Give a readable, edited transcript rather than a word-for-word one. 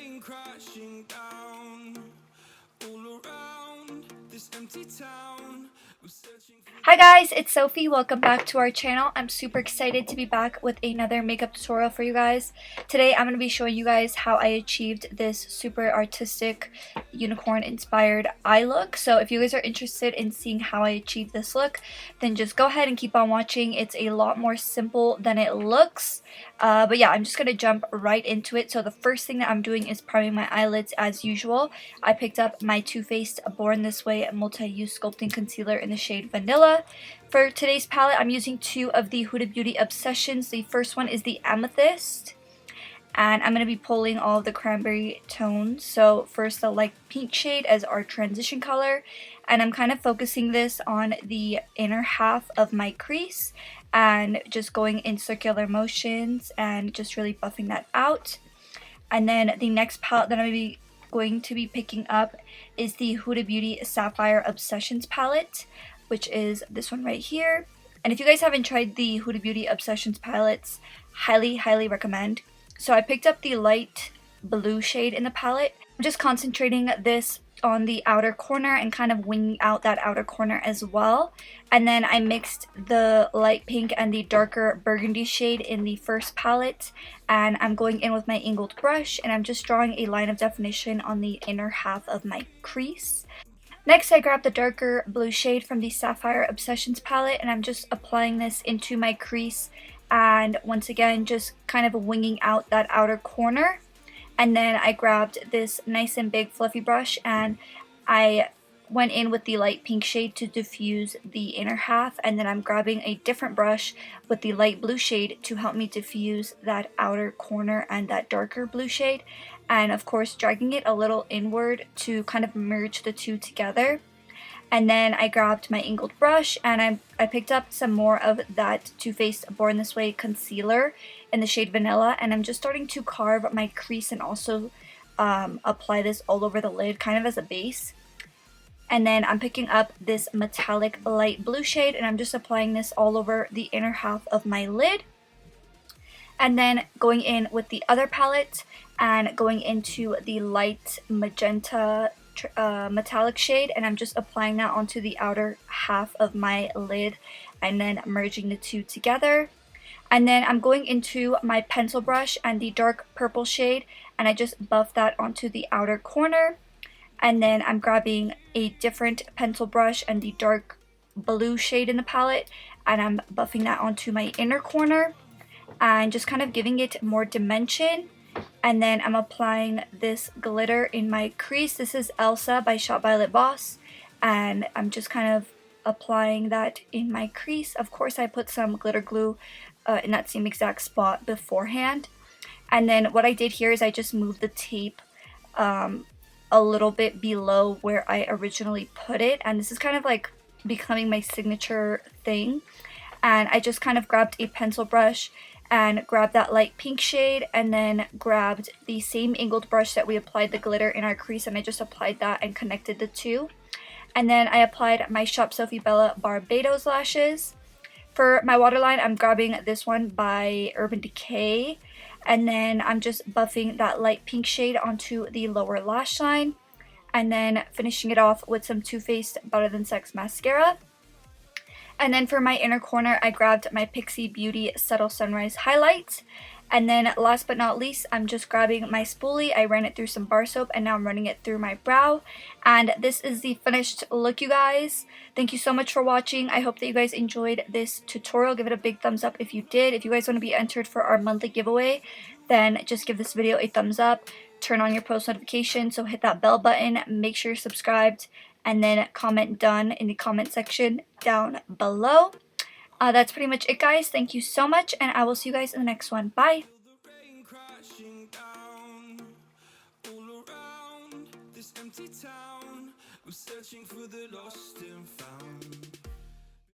rain crashing down all around this empty town. I'm searching for. Hi guys, it's Sophie. Welcome back to our channel. I'm super excited to be back with another makeup tutorial for you guys. Today I'm going to be showing you guys how I achieved this super artistic unicorn inspired eye look. So if you guys are interested in seeing how I achieved this look, then just go ahead and keep on watching. It's a lot more simple than it looks. But yeah, I'm just going to jump right into it. So the first thing that I'm doing is priming my eyelids as usual. I picked up my Too Faced Born This Way multi-use sculpting concealer in the shade Vanilla. For today's palette, I'm using two of the Huda Beauty Obsessions. The first one is the Amethyst, and I'm going to be pulling all of the cranberry tones. So first the light pink shade as our transition color, and I'm kind of focusing this on the inner half of my crease and just going in circular motions and just really buffing that out. And then the next palette that I'm going to be picking up is the Huda Beauty Sapphire Obsessions palette, which is this one right here. And if you guys haven't tried the Huda Beauty Obsessions palettes, highly recommend. So I picked up the light blue shade in the palette. I'm just concentrating this on the outer corner and kind of winging out that outer corner as well. And then I mixed the light pink and the darker burgundy shade in the first palette, and I'm going in with my angled brush and I'm just drawing a line of definition on the inner half of my crease. Next, I grabbed the darker blue shade from the Sapphire Obsessions palette and I'm just applying this into my crease, and once again just kind of winging out that outer corner. And then I grabbed this nice and big fluffy brush and I went in with the light pink shade to diffuse the inner half, and then I'm grabbing a different brush with the light blue shade to help me diffuse that outer corner and that darker blue shade, and of course dragging it a little inward to kind of merge the two together. And then I grabbed my angled brush and I picked up some more of that Too Faced Born This Way concealer in the shade Vanilla, and I'm just starting to carve my crease and also apply this all over the lid kind of as a base. And then I'm picking up this metallic light blue shade and I'm just applying this all over the inner half of my lid. And then going in with the other palette and going into the light magenta metallic shade, and I'm just applying that onto the outer half of my lid and then merging the two together. And then I'm going into my pencil brush and the dark purple shade and I just buff that onto the outer corner. And then I'm grabbing a different pencil brush and the dark blue shade in the palette and I'm buffing that onto my inner corner and just kind of giving it more dimension. And then I'm applying this glitter in my crease. This is Elsa by Shop by Lip Boss, and I'm just kind of applying that in my crease. Of course I put some glitter glue in that same exact spot beforehand. And then what I did here is I just moved the tape a little bit below where I originally put it, and this is kind of like becoming my signature thing. And I just kind of grabbed a pencil brush and grabbed that light pink shade and then grabbed the same angled brush that we applied the glitter in our crease, and I just applied that and connected the two. And then I applied my Shop Sophie Bella Barbados lashes. For my waterline, I'm grabbing this one by Urban Decay, and then I'm just buffing that light pink shade onto the lower lash line and then finishing it off with some Too Faced Better Than Sex mascara. And then for my inner corner, I grabbed my Pixie Beauty Subtle Sunrise highlight. And then last but not least, I'm just grabbing my spoolie. I ran it through some bar soap and now I'm running it through my brow. And this is the finished look, you guys. Thank you so much for watching. I hope that you guys enjoyed this tutorial. Give it a big thumbs up if you did. If you guys want to be entered for our monthly giveaway, then just give this video a thumbs up. Turn on your post notifications, so hit that bell button. Make sure you're subscribed. And then comment done in the comment section down below. That's pretty much it, guys. Thank you so much, and I will see you guys in the next one. Bye! Rain crashing down all around this empty town. I'm searching for the lost and found.